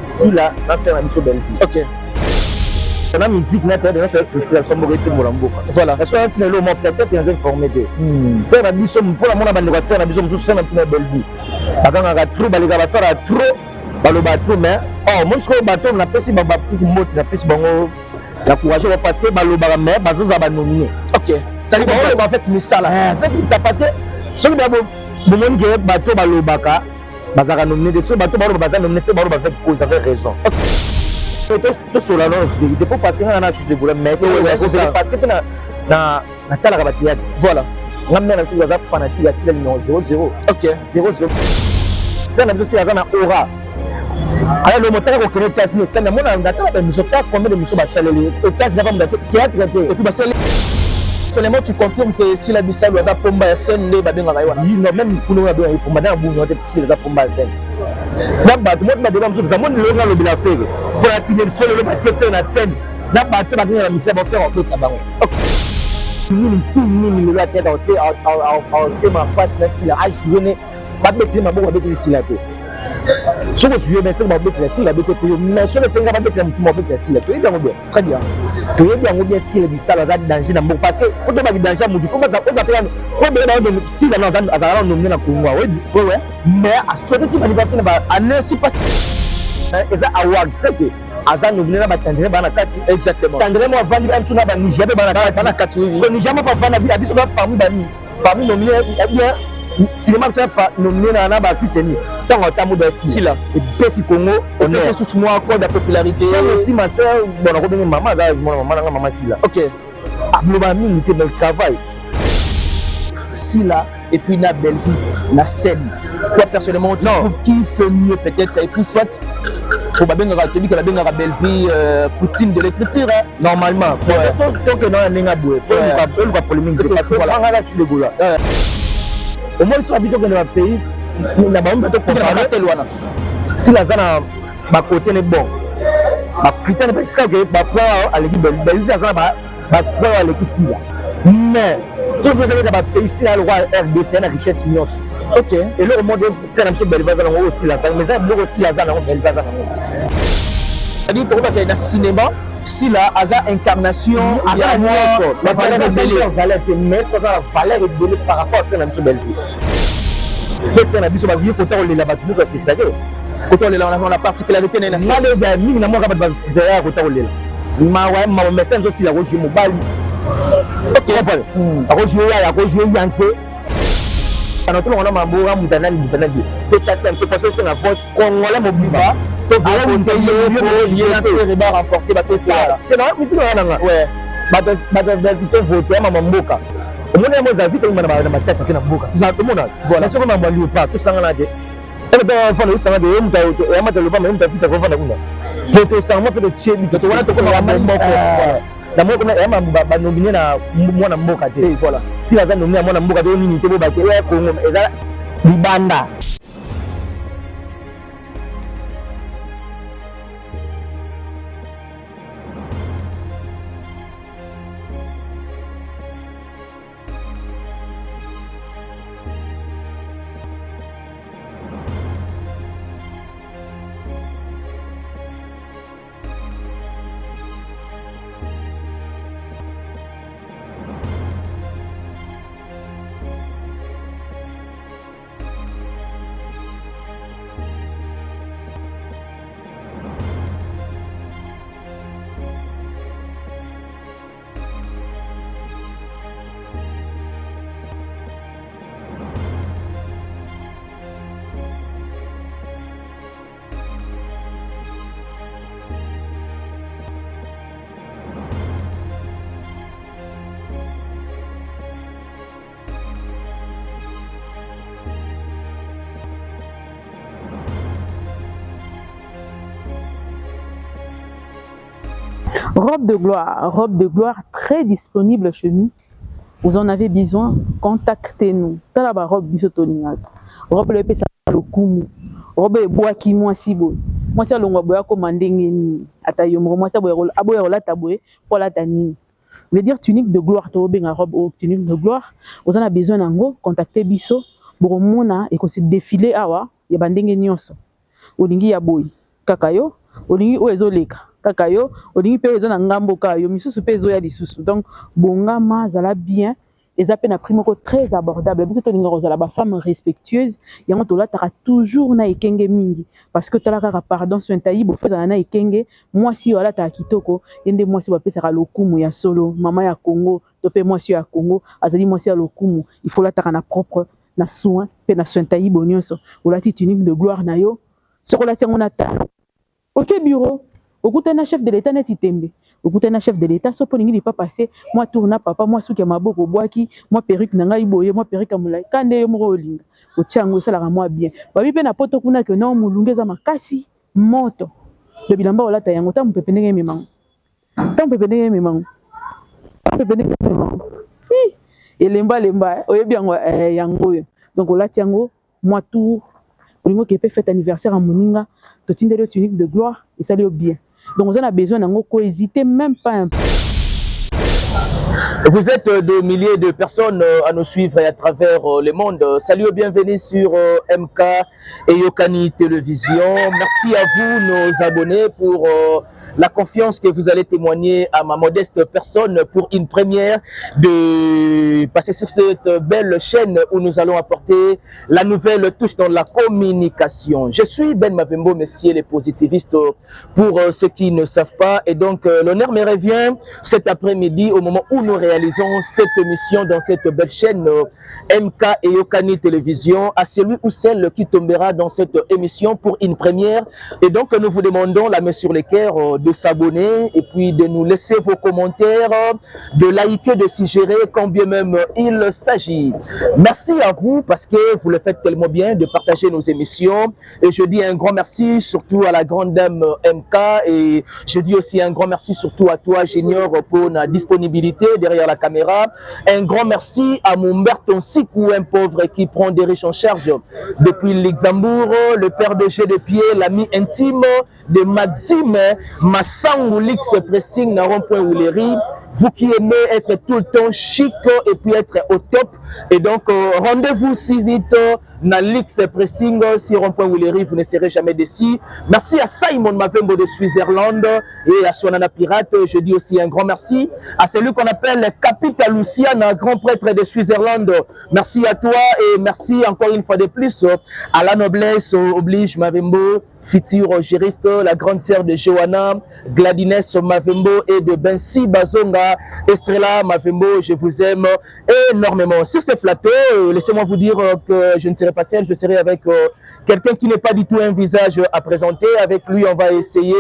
Si là, c'est la mission Belgique. Ok. La musique, là, c'est culture, c'est voilà. Parce que le mot peut-être est informé. C'est la mission pour la monde à c'est la mission c'est la mission Belgique. Quand on a trop, les gars, ça a trop, le bateau, mais moi je bateau, on a pas si baba pour mot, on a pas si bango la courage parce que le baramé, bazo ça va nominer. Ok. Ça veut dire en fait mais ça là. En fait ça parce que ce que d'abord le monde qui bateau le baka, bazara nominer de ce bateau bazara nominer c'est baro avec cause avec raison. Tout sur la vérité pour parce que on a juste de problème mais c'est ça parce que na tala ka théâtre voilà ngam mena tu vas fanatique à 0-0 ok 0-0 ça na juste azana aura alors le moteur ko créer test ça na mona ndata ba mission ta combien de mission ba salele au test na comme théâtre et puis ba salele seulement tu confirmes que si la Bissau doit pomba ya scène ne ba benga wana non même kuno ba benga pomba na bunyo te si la pomba ya scène na ba tout monde ba de ba muso za monde le nga lo bila fege pour la signer sur le bâtiment faire la scène na ba te ba benga la mission ba faire en d'autres bango ni la tête en ma face na si la a jouer ba bettre ma bongo bettre si la tête ce que je veux mettre ma bettre si la bettre mais sur le tenga ba bettre ma bettre si la tête bien bien très bien tu es bien si le Bissau a danger na parce que on doit ba danger mu faut pas ça ko be si la na azara nominer na Congo ouais mais à ce petit manifestation ba année si pas eza award c'est que aza nominer na ba tandre ba na kati exactement tandre mo vandi ba suna ba Niger ba na kati oui so Niger mo pas vanda bi abiso ba parmi nominer bien cinéma ça pas nominer na ba kiseni tant en tamu de si là et pesi Congo on est sous moi encore de popularité aussi ma sœur bon on connaît maman ça maman si là ok abloba mingi te bel travail si là et puis na belle vie la scène toi personnellement tu trouves qui fait mieux peut-être et puis soit pour babenga teli que babenga belle vie Poutine de l'écriture normalement tant que dans ninga boue pour la polémique parce que voilà on a sur le gola au moins sur habitude dans le pays na ba mbato pour parler loin si la zana ba côté ne bon ba putain parce que ba point à l'équipe belle vie la zana ba point à l'équipe si là mais si vous avez un pays final roi RDC la richesse union ok et le monde c'est la même belle vie aussi la zana mais ça bloque aussi la zana belle vie c'est-à-dire que dans le cinéma si là asa incarnation à moi la valeur est valeur mais ça la valeur est donnée par rapport à la même belle vie c'est un biso ba vie côté on les là-bas nous fait c'est-à-dire côté on est là on a la particularité na ça les gars mingi na moi ka ba c'est côté on est là ma ouais ma message aussi la roche mobile ok a rejouer yanke alors tout le monde a mambora mutana to chat se passer sur la vote congolais mobiba to voter ba remporter ba c'est ça non mais c'est là ouais ba voter mama mboka au monde mo za vite on na matata ke na mboka ça tout le monde voilà ce qu'on m'a lu pas tout ça là de et ben fana usanga de muta ya mata lo ba muta vite ko fana kuna to ça mo pe de chebi to wana to ko na mboka na moko na yama ba nominer na mwana mboka te voilà si la za nominer mwana mboka to nini te bo ba ke ya Congo eza libanda. Robe de gloire très disponible chez nous. Vous en avez besoin, contactez-nous. Talaba robe bisotoninga. Robe le pesa le kumu. Robe bois qui moi si bon. Moi ça longo boya commander ni atayo moi ça boya aboya la taboué pour la tani. Veut dire tunique de gloire to benga robe ou tunique de gloire. Vous en avez besoin nango, contactez biso. Boromona et qu'on se défiler awa ya bandenge nyonso. olingi ya boy kaka yo olingi o ezoleka kaka yo olingi pe eza na ngambo kaka yo misusu pe ezoya lisusu donc bongama zala bien eza pe na prix moko très abordable biso tolinga kozala ba femme respectueuse yango tolataka toujours na ekenge mingi parce que tala kaka pardon so ntayi bo fezala na ekenge mwasi yo alataka kitoko yende mwasi bapesaka lokumu ya solo mama ya Congo to pe mwasi ya Congo azali mwasi ya lokumu il faut lataka na propre na soin pe na soin ntayi bo nyonso olati tunique de gloire na yo soko lati yango na talo ok bureau okutana chef de l'état neti tembe okutana chef de l'état so polingi li pas passer moi tourna papa moi suki maboko bwaki moi perruque na ngai boye moi perruque amulai kande yo moko olinga ochango sala ka moi bien babi pe na poto kuna ke non mulungeza makasi moto de bilamba olata yango ta mpepe ndenge mimango ta mpepe ndenge mimango mpepe ndenge mimango elemba lemba oyebi yango yango donc olati yango moi tour olingo ke pe fête anniversaire à moninga to tindelo tunique de gloire et ça lui bien. Donc on a besoin d'en hésiter même pas un peu. Vous êtes des milliers de personnes à nous suivre et à travers le monde. Salut et bienvenue sur MK et Yokani Télévision. Merci à vous, nos abonnés, pour la confiance que vous allez témoigner à ma modeste personne pour une première de passer sur cette belle chaîne où nous allons apporter la nouvelle touche dans la communication. Je suis Ben Mavembo, messieurs les positivistes, pour ceux qui ne savent pas. Et donc, l'honneur me revient cet après-midi au moment où nous réalisons cette émission dans cette belle chaîne MK et Yokani Télévision, à celui ou celle qui tombera dans cette émission pour une première. Et donc nous vous demandons la main sur les cœurs de s'abonner et puis de nous laisser vos commentaires, de liker, de suggérer quand bien même il s'agit. Merci à vous parce que vous le faites tellement bien de partager nos émissions. Et je dis un grand merci surtout à la grande dame MK et je dis aussi un grand merci surtout à toi Junior pour la disponibilité derrière la caméra. Un grand merci à Mumberton Sikou, un pauvre qui prend des riches en charge depuis Luxembourg, le père de G de Pied, l'ami intime de Maxime Massangou Lix Pressing na rond-point Ouleri. Vous qui aimez être tout le temps chic et puis être au top. Et donc rendez-vous si vite na Lix Pressing si rond-point Ouleri, vous ne serez jamais déçus. Merci à Simon Mavembo de Switzerland et à Sonana Pirate. Je dis aussi un grand merci à celui qu'on appelle Capital Luciana, grand prêtre de Switzerland. Merci à toi et merci encore une fois de plus à la noblesse oblige Mavembo, futur juriste, la grande sœur de Johanna, Gladines Mavembo et de Bensi Bazonga, Estrella Mavembo, je vous aime énormément. Sur ce plateau, laissez-moi vous dire que je ne serai pas seul, je serai avec quelqu'un qui n'est pas du tout un visage à présenter. Avec lui, on va essayer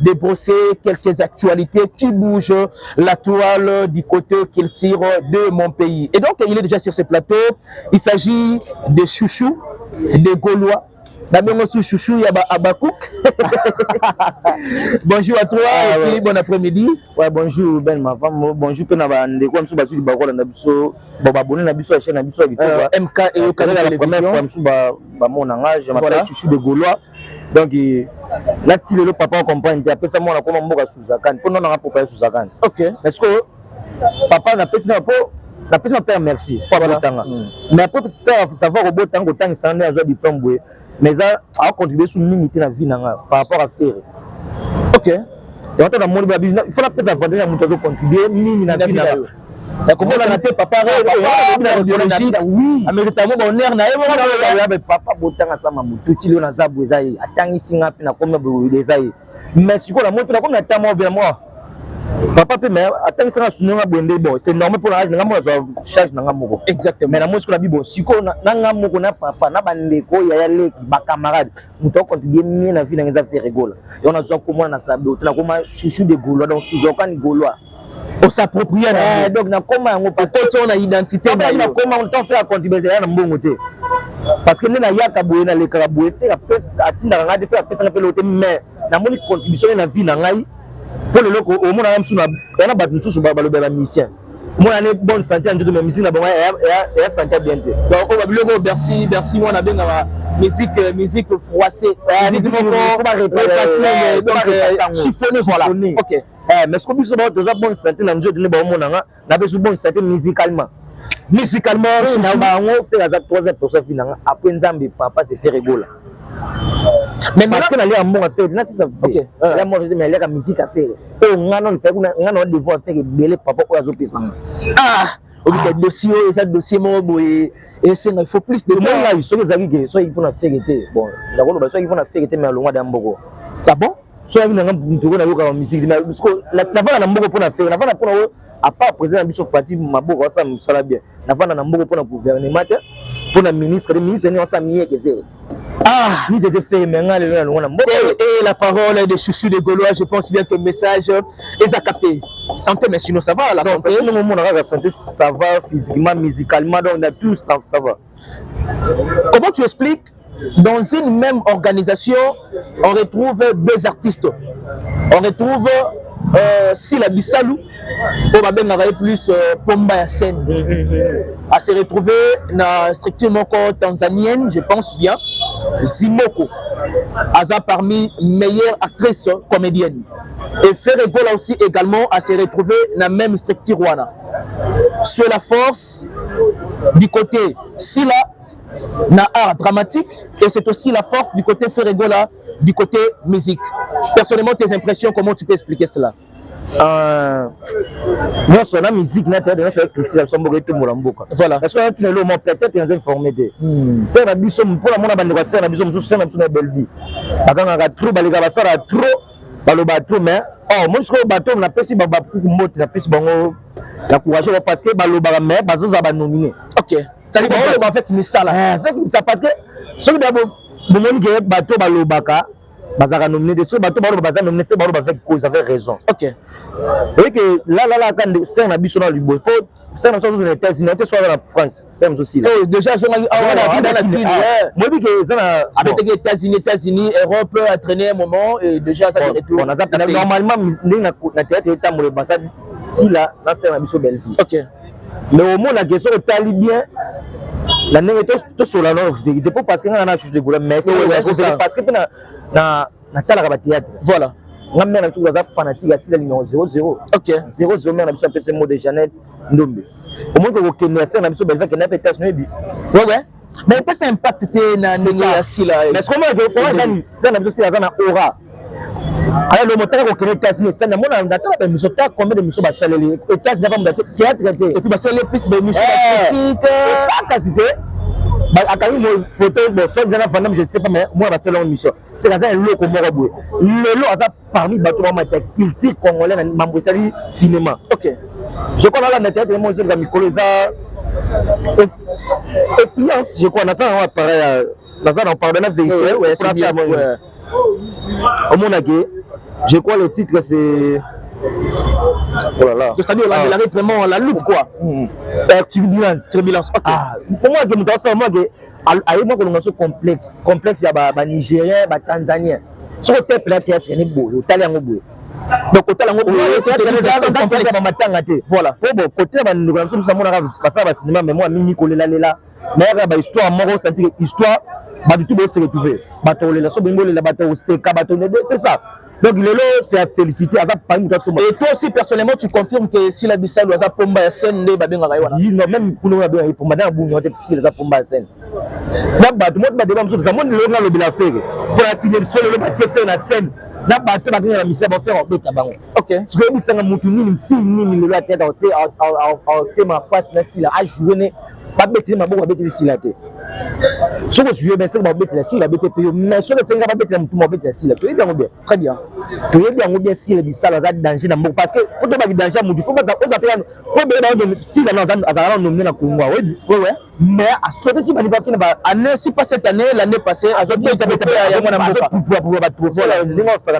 de brosser quelques actualités qui bougent la toile du côté qu'il tire de mon pays. Et donc, il est déjà sur ce plateau. Il s'agit de Chouchou, de Gaulois. Chouchou Abakouk. Bonjour à toi et puis bon après-midi. Ouais, bonjour Ben Mavambo, bonjour Penaba Ndeko Msuba Sudi Bakola Nabiso, Bababone Nabiso chaîne Nabiso MK et Yokani Télévision. Msuba Bamonanga, je m'appelle Chouchou de Gaulois. Donc là tu le papa comprend, tu appelles ça mon comme Mboka Suzakan. Pour nous on a pas Suzakan. OK. Est-ce que papa n'a pas na pesa père merci. Pas botanga. Mais après savoir au botanga tant ça ne a pas diplôme. Mais ça a contribué sur l'unité de la vie par rapport à faire. OK. Et on a mon il faut la pesa vendre mon contribuer ni na vie. Comment ça n'était pas pareil oui. Américain bon honneur na papa botanga ça mamutu tilo na zabu ezai atangi singa pe na comme ezai. Mais siko la moto na comme na tamo vers moi. Papa peut mais attends ça na bonde bon c'est normal pour la charge na ngamoko exactement mais na moi ce que la bibo siko na ngamoko na papa na bandeko ya leki ba camarade muto contribuer mien na vie na nza faire rigola et on a zo comment na sabo na comment Chouchou de Gaulois donc Suzokan Gaulois on s'approprie donc na comment on peut on a identité na comment on t'en fait contribuer na mbongo te parce que na yaka boye na leka boye faire atinda ngade faire pesa na pelote mais na moni contribution na vie na ngai pour le loco au monde a sur na battu sur le musicien moi on est bonne santé en tout mais musique na bon et santé bien donc on va le merci moi na bien musique froissée musique donc chiffonné voilà OK mais ce que biso ba toza bonne santé na njoto ne ba monde na beso bonne santé musicalement na bango faire ça 3% finanga après nzambe papa c'est faire rigola Mais parce que nalia mbongo affaire na c'est ça. OK. Là moi je me la musique affaire. Oh ngano le fait ngano devoir faire belé papa o azo pesa. Ah, ok dossier ça dossier mo boy et c'est il faut plus de monde là ils sont ezaki que soit il faut na faire été. Bon, d'accord ba soit il faut na faire été mais alongwa da mboko. Ah bon? Soit il na mtuko na yoka musique na parce que la vana na mboko pour na faire. La vana pour na à part président biso parti maboko ça me sala bien. La vana na mboko pour na gouvernement pour na ministre ni on sa mié que faire. Ah, ni de faire maintenant et la parole des chouchous de Gaulois, je pense bien que le message est à capter. Santé, mais sinon ça va la santé. La santé, ça va physiquement, musicalement, donc on a tout ça va. Comment tu expliques dans une même organisation, on retrouve deux artistes. On retrouve Sila Bissalou, on va bien plus Pomba Yassen. À se retrouver dans la structure tanzanienne, je pense bien, Zimoko, Aza parmi meilleures actrices comédiennes. Et Ferregola aussi également à se retrouver dans la même structure rwanda. Sur la force du côté Sila, na art dramatique, et c'est aussi la force du côté Ferregola, du côté musique. Personnellement, tes impressions, comment tu peux expliquer cela? Moi, sur la musique, voilà. Parce que tu es peut-être informé. C'est la biso pour la monde à c'est la biso c'est la belle vie. Bakanga trop balika basara trop baloba trop mais moi je bateau na pesi ba mot na pesi bango la courage parce que baloba mais bazo za ba nominé. OK. Ça dit en fait ni ça là. En fait ça parce que ce que d'abord bon que bateau balobaka bazaka nominé de ce bateau bazaka nominé c'est balo avec cause avec raison. OK. Et que là quand c'est na biso na libo c'est une chose aux États-Unis, soit en France, c'est aussi. Déjà, je suis moi, avec les États-Unis, Europe a traîné un moment et déjà ça retourne. Normalement, la théâtre est à l'ambassade si là, c'est la mission Belgique. OK. Mais au moins, la question est bien. La négative, tout sur la vérité, pas parce qu'on a chose de vouloir, mais parce que na théâtre. Voilà. On a mis un fanatique à numéro 00. OK. 00, on a mis un peu ce mot de Jeannette Ndombe. Au moins que vous connaissez, on a mis un peu de Belgique. Ouais. Mais qu'est-ce que impact t'es na négociation là? Mais comment c'est un peu de aura. Alors le moteur qu'on connaît États-Unis, c'est un monde on attend la mission ta combien de missions basales les États-Unis pas me théâtre et puis basales plus de missions politiques. Ça quasi bah à quand une photo bon ça déjà je sais pas mais moi basale en mission. C'est là un lot comme Moraboué. Le lot a parmi bateau en matière culture congolais dans Mambosali cinéma. OK. Je crois là la théâtre moi je vais Mikoloza influence je crois dans ça on va parler dans ça on parle de la vérité ouais c'est bien ouais. Au monde je crois le titre c'est oh là là c'est-à-dire on arrive vraiment à la loupe quoi. Turbulence. OK. Ah, pour moi que me ça moi que aïe moi que nous complexe ya ba nigérien ba tanzanien sur le théâtre ni beau au talent beau donc au talent beau voilà bon côté ba nous sommes ça mona passer ba cinéma mais moi mimi kolela lela mais ba histoire moko sentir histoire ba du tout beau se retrouver ba tolela so bingo lela ba to seka ba to c'est ça. Donc le lot c'est à féliciter à et toi aussi personnellement tu confirmes que si la Bissalou a Pomba Yassen ne ba benga wana non même pour nous bien pour madame Bunyo si la Pomba Yassen na ba tout monde ba débat sur ça monde le na le bila faire pour la signer sur le ba faire na scène na ba to ba la mission ba faire beta bango. OK ce que vous sanga mutu ni ni le tête en ma face na si la a jouer pas bêter ma bonne bêter si la tête ce que je veux bien c'est ma bêter si la bêter mais ce que tu vas bêter ma bêter si la tu es bien très bien tu es bien si le bisa la danger dans beaucoup parce que pour te battre danger il faut pas ça pour bien si la dans azara nominé na Congo ouais mais à ce petit manifestation va année si pas cette année l'année passée à ce point il y a mon avocat pour voilà les ça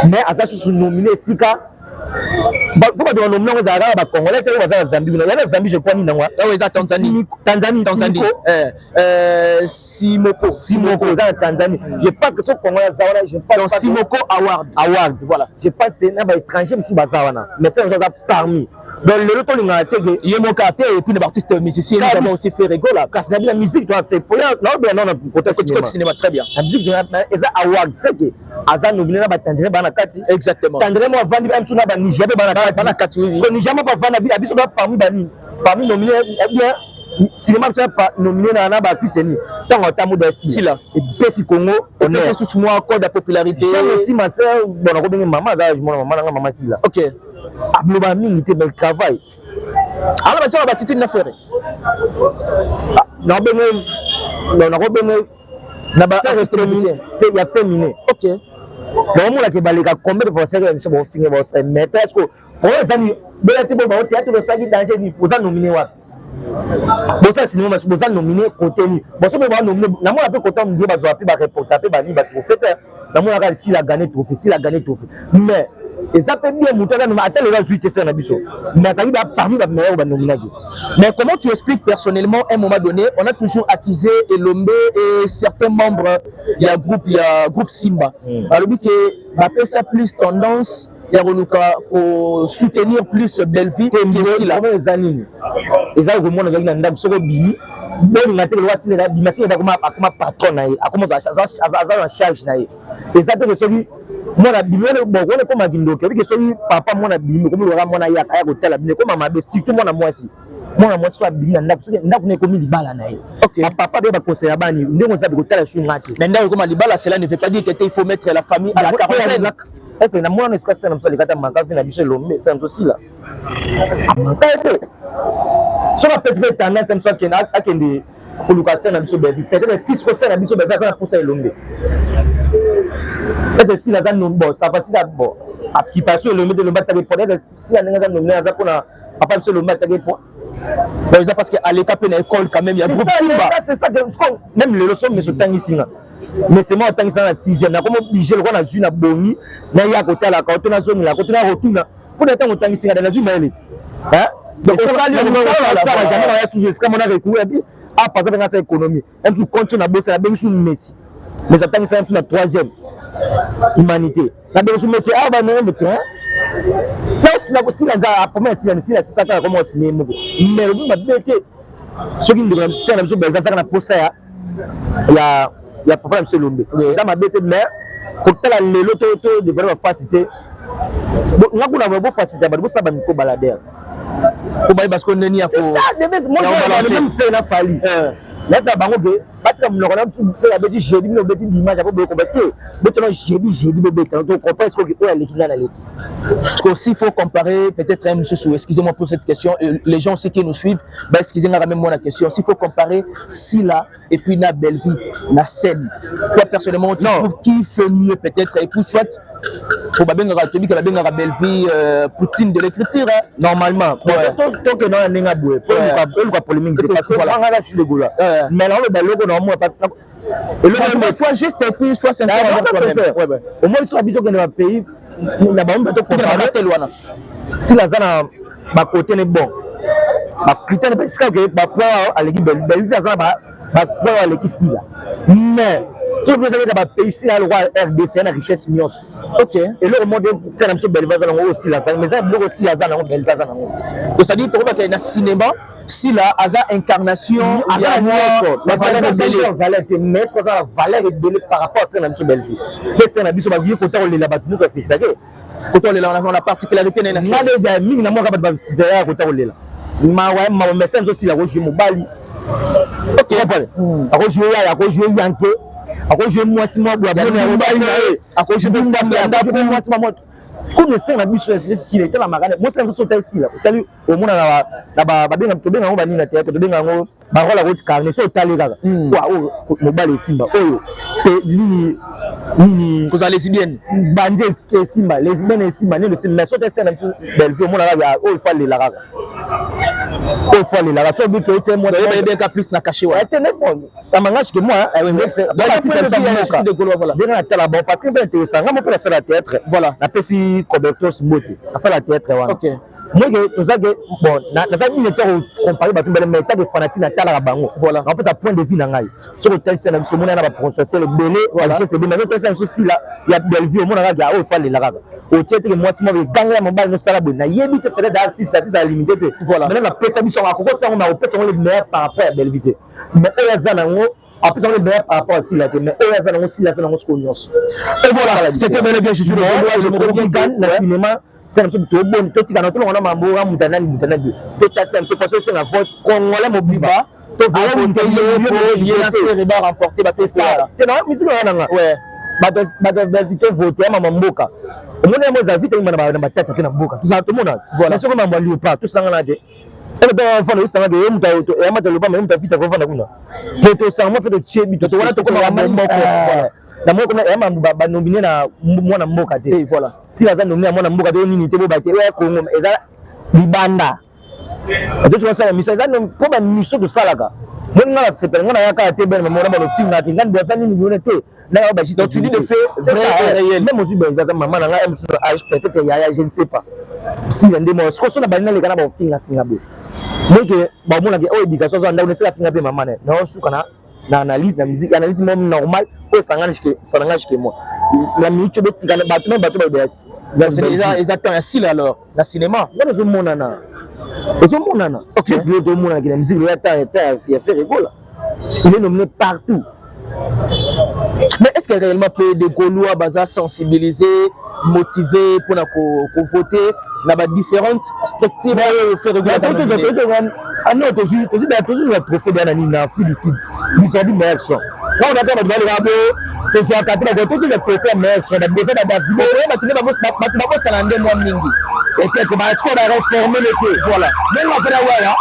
mais à ça sous nominé Sika pourquoi tu nommer aux Arabes congolais tu vas à Zambie il y a Zambie je crois ni non Tanzanie Simoko dans Tanzanie je pense que ce congolais zawana je pense Simoko Award voilà je pense que na ba étranger monsieur bazawana mais c'est déjà parmi donc le retour il a été Yemoka et puis les artistes musiciens nous avons aussi fait Regola parce que la musique doit faire pour là bien non côté cinéma très bien la musique et ça award c'est que azan nominé na ba Tanzanie bana kati exactement Tanzanie moi vandi ba msuna ba Niger bana kati oui so Niger pas vandi abiso ba parmi nominé bien cinéma ça pas nominé na na artiste ni tant en tamu de Sila et pesi Congo on est sous moi code de popularité j'aime aussi ma sœur bon on connaît maman ça maman Sila OK abloba mingi te bel travail alors ba twa ba titi na faire non ben na ba artiste musicien c'est il y a féminin OK donc moi la ke baleka combien de fois c'est que bon finir bon c'est mais est-ce que pour les amis bela te bon théâtre le sagi danger ni pour ça nominé wa bon ça cinéma bon ça nominé côté ni bon ça ba nominé na moi peu côté on dit ba zo api ba reporter ba ni ba trophée na moi la si la gagner trophée mais et ça peut bien monter là attends le résultat c'est na biso mais ça va parmi les meilleurs nominé. Mais comment tu expliques personnellement à un moment donné on a toujours accusé Elombe et certains membres il y a groupe Simba alors que ba ça plus tendance il y a pour soutenir plus Belleville que Sila les années et ça au monde na ndako soko bi bon ngate le wasi na bi masi ba comme patron na ye akoma za charge na ye et ça te soki mwana bimele bon on est comme akindoke que soki papa mwana bimele comme le mwana ya kaya kotala bimele comme mama besti tout mwana mwasi soit bimele ndako soki ndako ne komi libala na ye OK papa be ba conseiller bani ndeko za kotala shu ngati mais ndako comme libala cela ne veut pas dire qu'il faut mettre la famille à la quarantaine. Est-ce que na mwana espace na mso likata mankafi na biso Elombe c'est un souci là mankafi so la perspective tendance mso akende koluka na biso bebi peut-être 10 fois na biso bebi ça na pour ça Elombe est-ce que si la zone bon ça va si ça bon occupation Elombe de Elombe tsabe pour est-ce si la ngenza nomné za pona papa biso Elombe tsabe pour bon ça parce que à l'école na école quand même il y a groupe Simba c'est ça même le leçon mais sotangi singa mais c'est moi tant que ça na 6e na comme obligé le na zui na boni na ya kotala ka otona zone la kotona rotuna pour être autant ici na zui maele hein donc ça lui on jamais na sujet c'est comme on a recours dit ah parce que ça économie même si continue na bosser la ben sous Messi mais ça tant que ça na 3e humanité la ben sous Messi ah ba non mais toi first la aussi la première si ça ta comme aussi mais le ma bête ce qui nous c'est na biso belza ça na posa ya papa monsieur Elombe ça m'a bête mais pour tala lelo to de vraiment facilité nga kuna bo facilité ba bo sa ba miko baladère ko ba parce qu'on neni afo ça devait moi je même faire na fali là ça bango be batika mnoko na mtu faire beti jeudi no beti dimanche apo bo ko beti beti jeudi bo beti donc comprendre ce que o ya lekina na leki parce que s'il faut comparer peut-être un monsieur excusez-moi pour cette question les gens aussi qui nous suivent bah excusez-moi même moi la question s'il faut comparer Sila et puis na Belleville na scène toi personnellement tu trouves qui fait mieux peut-être et puis soit pour babenga tobi ka babenga Belleville Poutine de l'écriture normalement tant que non ninga boué pour le polémique parce que voilà là je suis le gola mais là le logo non moi parce que le soit juste et puis soit sincère ouais au moins soit habitué que dans le pays na ba mbato comparer wana si la zana ba côté ne bon ba critère parce que ba point à l'équipe Belleville za ba point à l'équipe Sila mais si vous avez des pays ici à le roi RDC na richesse nyos OK et le monde c'est na Belleville za aussi la zana mais ça le aussi la zana Belleville za donc ça dit to ba na cinéma Sila aza incarnation il y a la valeur est mais c'est ça la valeur est donnée par rapport à ça na Belleville mais c'est na biso ba vieux côté on les là-bas nous ça fait c'est côté on est là on a la particularité na ça na mingi na moi ka ba sidera côté on est là ma ouais ma message aussi la roche mobali OK ako jouer yanké ako jouer moi si moi bois mobali ako jouer femme ya moi si moi comme le sein na biso si était la magane moi c'est sauter ici là tali au monde na ba benga to benga ngo bani na théâtre to benga ngo ba rola route carnet so tali kaka wa mobali Simba oyo te ni ko za lesbienne bandi Simba lesbienne Simba ne le Simba mais sauter na biso Belleville au monde là o il faut aller là kaka o il faut aller là so bi que tu moi bébé ka plus na caché wa était bon ça m'engage que moi c'est bien la télé bon parce que c'est intéressant moi pour faire la théâtre voilà na pesi Cobertos Mbote à ça la théâtre wana OK moi que ça que bon na ça une temps comparer ba tumbele mais tas de fanatique na tala bango voilà on peut ça point de vue na ngai sur le test na biso mona na ba prononciation le belé voilà c'est bien mais le test aussi là il y a Belleville mona ga o fa le la ga au théâtre que moi si moi ganga mon bal no sala bon na yebi te peut-être artiste à limité voilà maintenant la pesa biso na ko ça on a au pesa on le meilleur par rapport à Belleville mais eux za na ngo après ça on est meilleur par rapport à Sila mais eux za na ngo Sila za na ngo skonios et voilà c'était bel et bien je me reviens dans le cinéma c'est un peu bon tout tika na to ngona mambo ga mutanani to chat c'est un peu parce que c'est la vote congolais mobiba to voter il a fait riba remporter ba fait ça non musique wana nga ouais ba vite voter mama mboka omona mo za vite ngana ba tata ke na mboka tout ça tout monde voilà c'est comme mambo lieu pas tout ça ngana de et donc enfin le sanga de muta auto et mata loba même ta vite ko fana kuna to ça mo peut chebi to wana to ko ba mboka voilà na moko na ema ba nominé na mwana mboka te voilà si baza nominé mwana mboka te nini te bo ba te ya Congo eza libanda to tu ça mission eza no ko ba mission to salaka mon ngala sepel ngana ya ka te ben mo na ba film na te ngani de ni ni te na ba juste tu dis le fait vrai et réel même aussi ben za maman na nga âge peut-être ya je ne sais pas si ndé mo ko so na ba na le kana ba finga bo donc ba mo na ke o éducation so ndao ne sala finga be maman na o suka na analyse na musique analyse même normal au sangage que moi la minute de tika bato ba BS ils attendent ainsi là alors na cinéma moi je monana ok je dois monana que la musique il a fait rigolo il est nominé partout. Mais est-ce qu'il réellement peut des Gaulois baza sensibiliser, motiver pour voter dans différentes structures faire regarder ah non toujours la trophée d'Anani Afrique du Sud nous sommes une meilleure action là on attend de voir les c'est à 4 ans tout le trophée meilleure action la défaite de David maintenant ça l'ande moi mingi et que bah est-ce qu'on a réformé le pays voilà même après voilà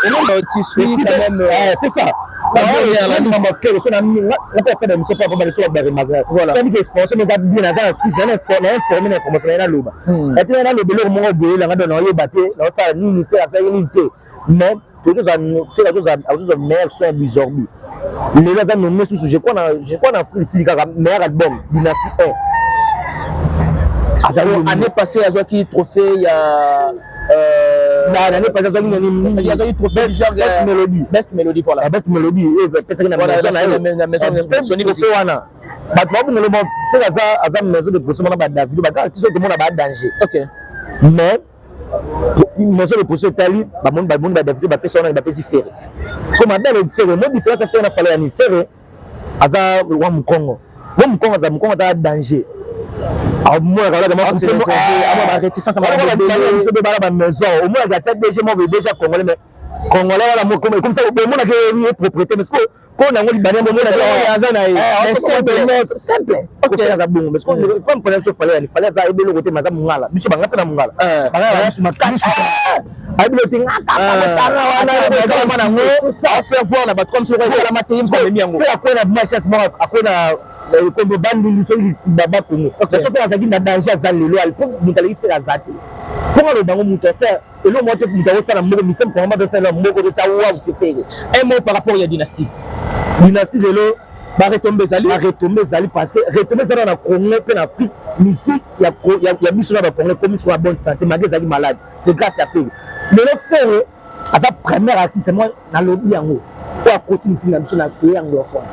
et non tu suis quand même c'est ça voilà c'est que sponsor mais ça bien dans 6 ans informer information na loba et puis na loba le mo boye la ngado yo baté na ça ni faire ça ni té mais toujours ça c'est la chose à meilleur son bizorbi les là nommé sous je crois na Afrique meilleur album dynastie 1 année passée à qui trophée il y a l'année passée il y a eu trophée genre best melody voilà best melody et peut-être na maison Sony wana ba bo ngelo mo c'est ça maison de production na David ba ka tiso de mon ba danger OK mais maison de production tali ba mon David ba personne ba pesi faire so ma belle faire no différence faire na fala ni faire aza wa Mkongo za Mkongo ta danger ah moi regarde moi c'est réticence à ma maison au moins la tête déjà moi déjà congolais mais congolais voilà moi comme ça au moins que propriété mais ce qu'on a ngoli banane moi na simple OK ça bon parce que comme pour ça fallait ça aider le côté maza mungala biso bangata na mungala bangala biso makani bibliothèque wana faire voir na ba comme sur ça la matériel comme miango c'est quoi la machas moi akona comme bandi so baba kongo ça fait ça qui na danger za lelo al pour mutali faire ça pour le bango mutasa et le moto mutawo ça na moko misem pour mama ça na moko de tawa ou faire un mot par rapport à dynastie lelo ba retomber zali parce que retomber ça na Congo et en Afrique musique il y a biso na ba Congo comme sur la bonne santé malgré zali malade c'est grâce à fait mais le faire à sa première artiste moi na lobby yango pour continuer na biso na pays anglophone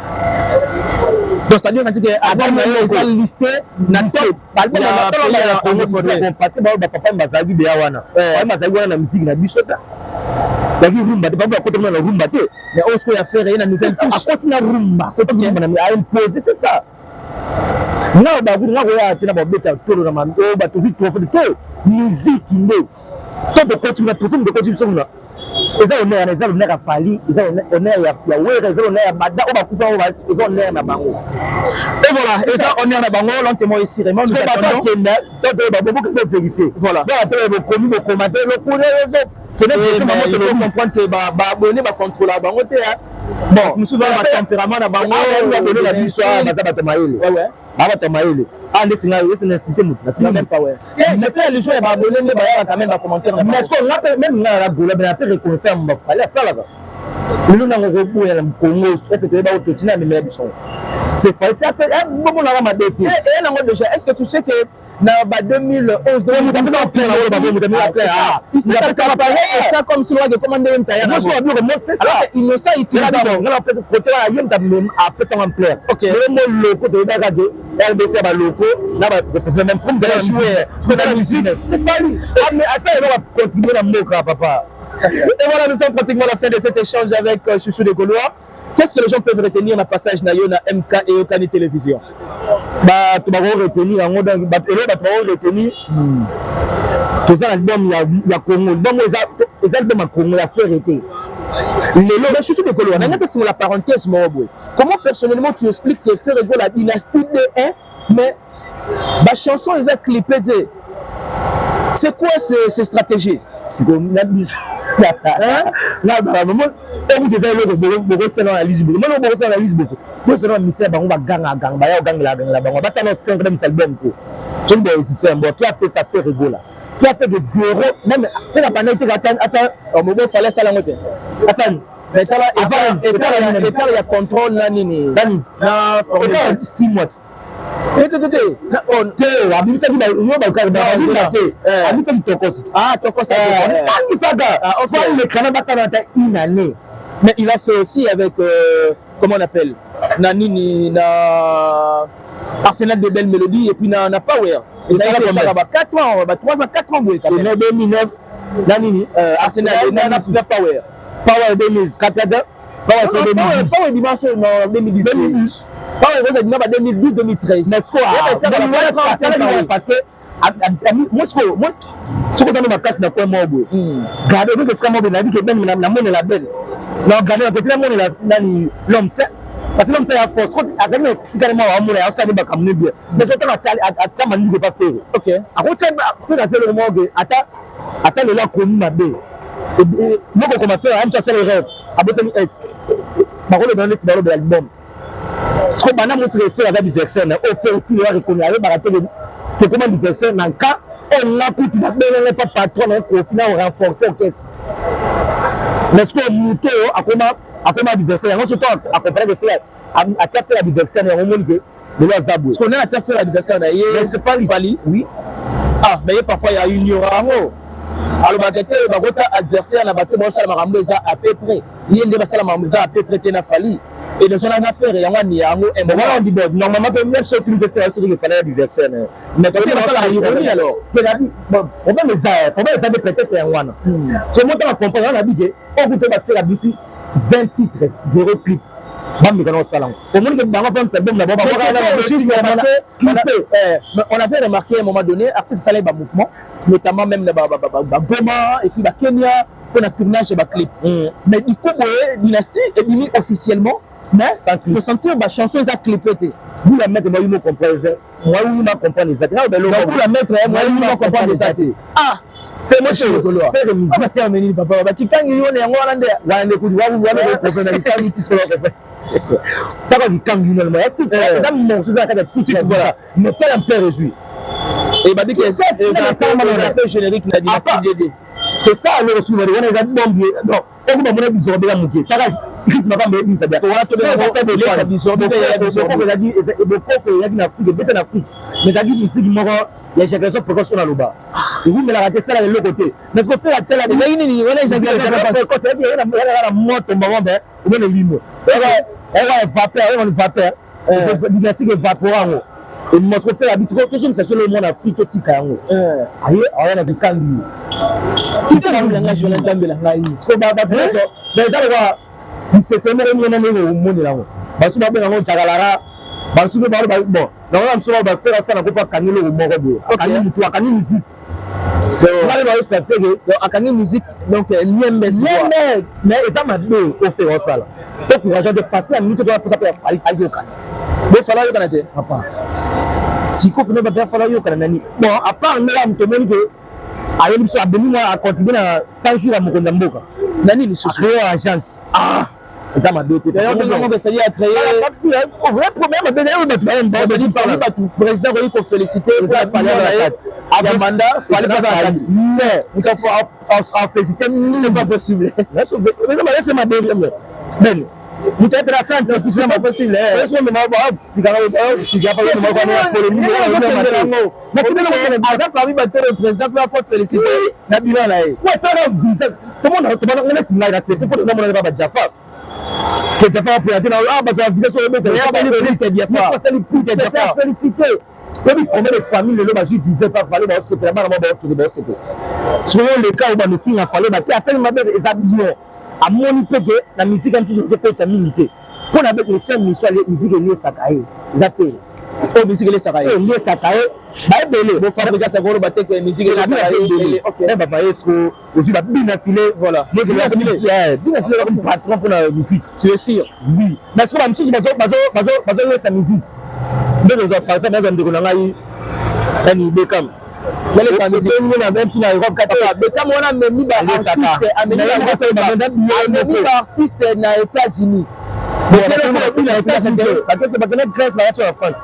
donc c'est-à-dire que avant les listé na top parce que ba papa bazali be wana bazali wana na musique na biso ta dagi rumba de baba côté na rumba te mais on ce qu'il a fait rien na nouvelle touche à côté na rumba na a imposer c'est ça na ba guru na ko ya tina ba beta toro na mando ba to vite trop de musique inde to de continuer à trouver de continuer sur là eza honneur a fali eza honneur ya wera eza honneur ya bada o ba kufa o ba eza honneur na bango et voilà eza honneur na bango lentement ici vraiment nous attendons que ba bobo que vérifier voilà donc après le commis le commentaire le connaît les autres peut-être comprendre que ba abonné ba contrôler bango te bon nous souvent ba tempérament na bango ba donner la biso ba tamaele ouais ba tamaele ah ndeti nga yesi na cité mutu na même pas ouais mais c'est les gens ba abonné ne ba ya quand même ba commentaire mais so nga même nga la gola ben après reconnaître mba fala sala ba nous na ngo ko ya Congo est-ce que ba o totina mais biso c'est facile ça fait bon na ma dete et na ngo déjà est-ce que tu sais que na ba 2011 ça comme si on commander même taille moi c'est ça innocent il tire ça on a peut-être côté là yem ta même après ça en plaire OK le loco de Dagaje RBC ba loco na ba c'est même comme de jouer ce que la musique c'est pas lui mais à ça on va continuer la moka papa et voilà nous sommes pratiquement à la fin de cet échange avec Chouchou de Gaulois. Qu'est-ce que les gens peuvent retenir dans le passage na MK et Yokani Télévision? Bah tu vas retenir en mode bah tu vas retenir toza l'album ya Congo album eza album ya Congo ya frère été lelo mais surtout de Colo on a fait la parenthèse mon boy comment personnellement tu expliques que Frère Ego la dynastie de 1 mais la chanson ils a clippé de c'est quoi ces stratégies c'est comme la bise là maman et vous devez le beaucoup faire l'analyse beaucoup moi beaucoup faire l'analyse beaucoup moi c'est non ministère bango ba gang ba ya gang la bango ba ça non 5 même album ko c'est des c'est un bon qui a fait ça Frère Ego là qui a fait de zéro même quand la banalité attends au moment fallait ça la moitié attends mais il y a contrôle là nini na formation 6 mois une année. Mais il a fait aussi avec comment on appelle Nanini na Arsenal de belles mélodies et puis na Power. Et ça il a 4 ans, 3 ans, 4 ans pour 2009 Nanini Arsenal na Power. Power 2004 Power dimanche en 2010. Pas en 2012-2013. Mais parce que moi ce que ça me casse dans quoi moi garder que frère moi ben dit que même na monnaie la belle non garder que la monnaie la l'homme c'est parce que l'homme c'est la force avec le carrément à monnaie ça va comme bien mais je t'en mani de pas faire OK à côté c'est la seule moment que attends le là connu ma bé moi qu'on commence à me chercher les rêves à bosser S par contre dans le de l'album ce que maintenant moi c'est faire la diversion au fait tu vas reconnaître barater que comment diversion dans cas on a tout va donner pas patron au final on renforcer qu'est-ce mais ce que muto à comment diversion on se tente à comparer de faire à faire la diversion au monde que de la zabou ce qu'on a à faire la diversion mais c'est pas Fali oui ah mais parfois il y a une ignorance alors bakete bakota adversaire na bato ba sala makambo eza à peu près yende ba sala makambo eza à peu près tena Fali et dans son affaire yango ni yango et voilà on dit normalement même ce truc de faire ce qu'il fallait adversaire mais parce que ça la ironie alors bon problème ça de peut-être un wana c'est moi qui comprendre on a dit que on vous va faire la bisi 20 titres 0 clip bam mikano salam au monde que bango femme c'est bon là parce que on avait remarqué à un moment donné artiste salé ba mouvement notamment même ba Goma et puis ba Kenya pour le tournage de clip mais du coup dynastie est bimi officiellement mais pour sentir ba chanson ça clipé vous la mettre moi il me comprendre moi il m'a comprendre les actes vous la mettre moi il m'a comprendre les actes ah c'est moi c'est de musique on va terminer papa ba kikangi yone yango wana wana ko wana professionnel kikangi tu sais pas quand kikangi normalement ça mon c'est ça titre voilà mais pas un peu réjoui et bah dit que ça un peu générique la dynastie DD c'est ça le reçu on a bombe non on va mener bizarre de la moquer tu vas pas me dire ça bien on a tout les bizarre de la dit il y a une Afrique peut-être en Afrique mais ça dit ici moi les générations progressent dans le bas et vous me la ratez ça là de l'autre côté mais ce qu'on fait la telle la ini on a génération c'est bien la moto maman ben on met le limo on va vapeur dynastique évaporant et moi ce qu'on fait l'habitude tout ça c'est le monde Afrique tout tika yango aye on a des kangi qui est le langage de l'ensemble là ce qu'on va faire mais ça va c'est seulement le monde là parce que ba benga ngotakalara parce que ba bon na on so ba faire ça na ko pas kangi le moko boye kangi mutu kangi musique on va le faire donc kangi musique donc niembe mais ça m'a dit au faire ça là donc courage de parce que la minute doit passer à alioka bon ça là yo kanate papa si ko ne va pas falloir yo kanani bon à part là me tombe que ayo biso abeni moi à continuer na 100 jours à mokonda mboka nani ni socio agence ah ça m'a doté d'ailleurs on va essayer à créer un vrai problème ben président ko féliciter pour la falloir avant mandat fallait pas attendre mais il faut féliciter c'est pas possible mais c'est ma deuxième ben vous êtes la fin c'est pas possible est-ce que moi si quand tu vas pas polémique mais tu me ça parmi le président pour faut féliciter na bilan là ouais tout le monde on est là c'est pour non on pas Jaffa que Jaffa pour dire ah bah ça visé sur le mec c'est bien fort c'est féliciter oui combien de familles le ba ju visé pas fallait ba c'est vraiment ba qui de c'est selon le cas où ba nous finir fallait ba à faire ma belle bien à mon peu que la musique comme si je peux terminer pour la bête les 5 minutes les musiques liées ça cahier ça fait Oh, musique les Sakaye. Les Sakaye. Bah, belé. Bon, fabriquer ça, gros, batte que musique les Sakaye. Ok. Eh, papa, est-ce que aussi va bien affiler, voilà. Bien affiler. Bien affiler comme patron pour la musique. Tu es sûr? Oui. Mais ce que la musique, bazo sa musique. Mais nous avons passé dans un décolonage. Tani Beckham. Mais les sa musique. Même si la Europe 4. Beckham, on a même artiste na États-Unis. Mais c'est le coup de la France, c'est la Grèce, la sur la France.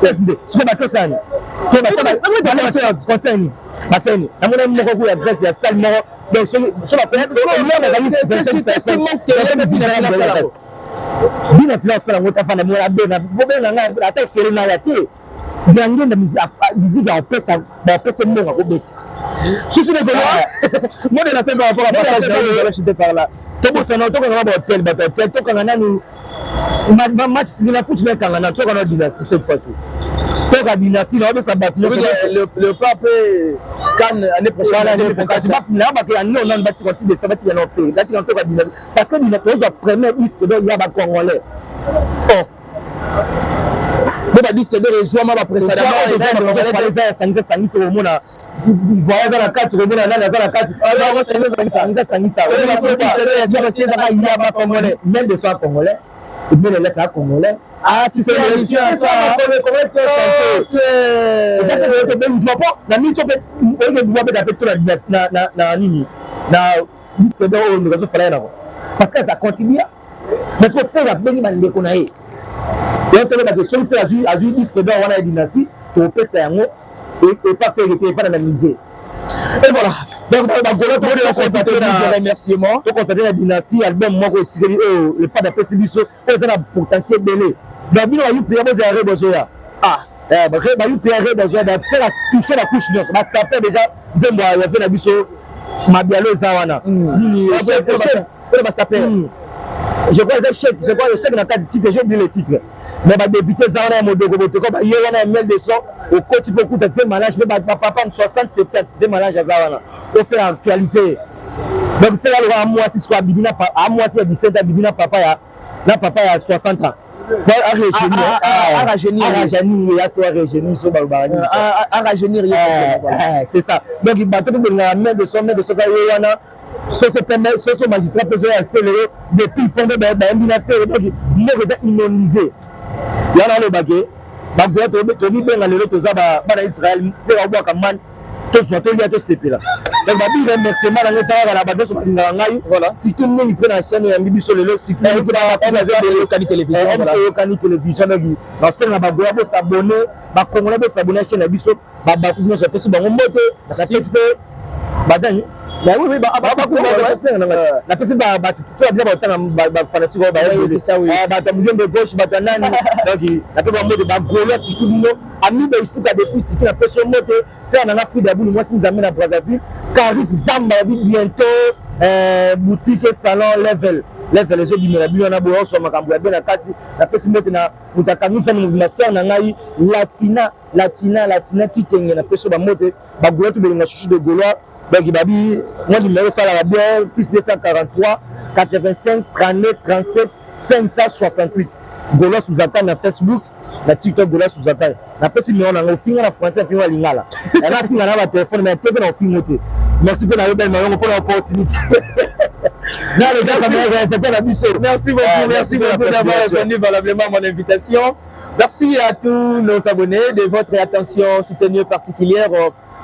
Ce que tu as je suis d'accord. Moi, je l'ai fait par rapport à passage. J'étais par là. Tout le monde a hôtel, tout le monde a match de la foot, tout le monde a dynastie cette fois-ci. Tout le dynastie, le pape Cannes l'année prochaine. Parce que nous avons premier disque de Yaba Congolais. Bon, disque de rejoindre ma précédemment. voyage à la carte, tu remets la carte. Même de ça congolais, et bien les laisse à congolais. Ah, tu fais allusion à ça. Parce que ça continue. Mais il faut faire la bonne manière qu'on a eu. Donc, la question c'est à jouer disque d'or, on a une dynastie, pour faire ça et pas faire pas l'analyser. Et voilà. Donc, on constater la remerciement. On constater la dynastie, album, moi, le pas d'après Sibiso, on a un potentiel belé. Donc, il y a eu plusieurs arrêts de Zoya. Ah, il y a eu plusieurs arrêts de Zoya, d'après la toucher la couche d'os. Ça fait déjà 2 mois, il y a fait la biso, ma bialo Zawana. Je crois que le chèque n'a pas de titre, j'ai oublié le titre. Mais ma député Zawana Modoko, comme il y a un mail de son, au côté beaucoup de deux malages, mais ma papa en 67 deux malages à Zawana. Il faut actualiser. Donc, c'est là à moi, si je crois, à moi, si il y a 17 ans, Bibina papa, là, papa, il y a 60 ans. C'est ça. Donc, il va tout le mail de son, ce magistrat peut accélérer depuis le point de vue immunisé. Il y a le baguette, Israël, voilà. Si tout le monde prend la chaîne, il y a bah oui, la personne tu as bien fanatique c'est ça oui. De gauche, donc la personne de Gaulois, si tout le monde a mis ici depuis la personne monte, c'est un Afrique d'Abou, moi si nous amène à Brazzaville, Caris Zamba bientôt boutique salon level les autres la bio na boyo so makambo ya bien na kati la personne monte na mutakanisa na sœur na ngai latina tikenge na personne ba mote ba Gaulois tout na chuchu de Gaulois. Donc, il m'a dit, mon numéro, ça va bien, plus 243 85 39 37 568. Gaulois sous attaque na Facebook, na TikTok Gaulois sous attaque. Na personne numéro na finga na français finga lingala. Na finga na téléphone mais téléphone en finga te. Merci pour la belle maman pour l'opportunité. Merci beaucoup d'avoir répondu valablement à mon invitation. Merci à tous nos abonnés de votre attention soutenue particulière.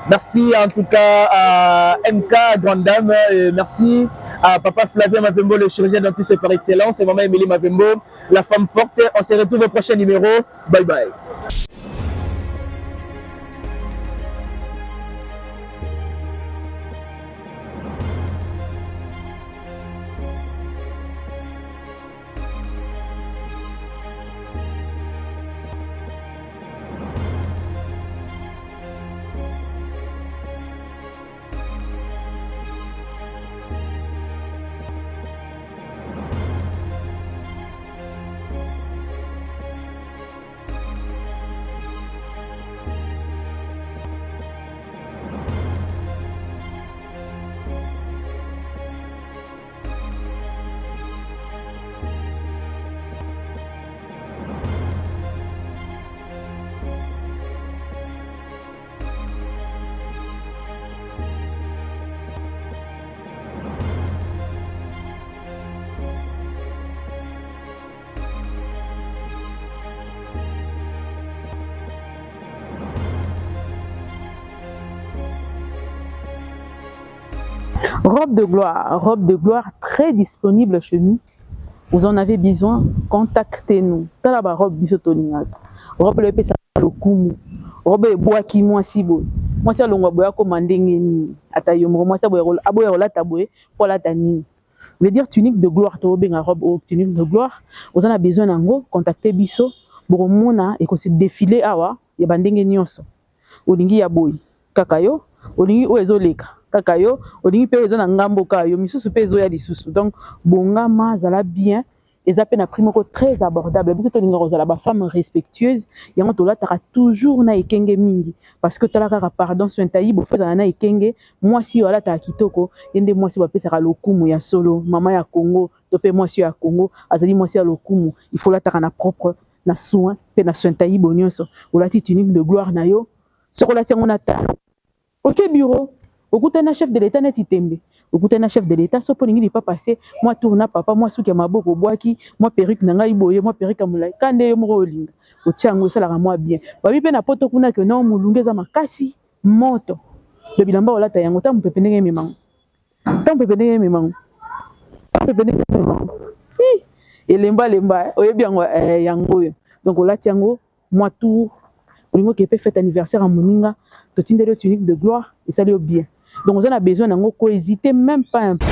Merci en tout cas à MK, grande dame. Et merci à Papa Flavien Mavembo, le chirurgien dentiste par excellence, et Maman Émilie Mavembo, la femme forte. On se retrouve au prochain numéro. Bye bye. Robe de gloire très disponible chez nous. Vous en avez besoin, contactez-nous. Talaba robe bisotoninga. Robe le pesa lokumu. Robe bois qui moi si beau. Moi ça longwa boya komandenge ni. Atayo moi ça boya aboya la taboué pour la tani. Veut dire tunique de gloire to benga robe ou tunique de gloire. Vous en avez besoin nango, contactez biso. Boromona et qu'on se défiler awa ya bandenge nyonso. Olingi ya boy. Kakayo, olingi oezoleka. Kakayo, olingi pe oza na ngambo kayo, misusu pe ezo ya lisusu. Donc bongama zala bien, eza pe na prix moko très abordable. Biso to linga kozala ba femme respectueuse, yango to lataka toujours na ekenge mingi parce que talaka pardon sur ntayi bo feza na ekenge, moi si wala ta kitoko, yende moi si ba pesa lokumu ya solo, mama ya Congo, to pe moi si ya Congo, azali moi si ya lokumu, il faut lataka na propre na soin pe na soin ntayi bonyoso. Olati tunique de gloire na yo, soko lati yango na ta. OK bureau. Okutana chef de l'état neti tembe. Okutana chef de l'état so polingi li pas passer. Moi tourna papa, moi souki maboko boaki, moi perruque na ngai boye, moi perruque amulai. Kande yo moko olinga. Otiango sala ka moi bien. Ba bi pe na poto kuna ke non mulungeza makasi moto. Le bilamba olata yango ta mpepe ndenge memango. Ta mpepe ndenge memango. Mpepe ndenge memango. Elemba lemba oyebi yango yango yo. Donc olati yango moi tour. Olingo ke pe fête anniversaire à moninga. Totindelo tunique de gloire et ça lui bien. Donc, on a besoin d'en hésiter même pas un peu.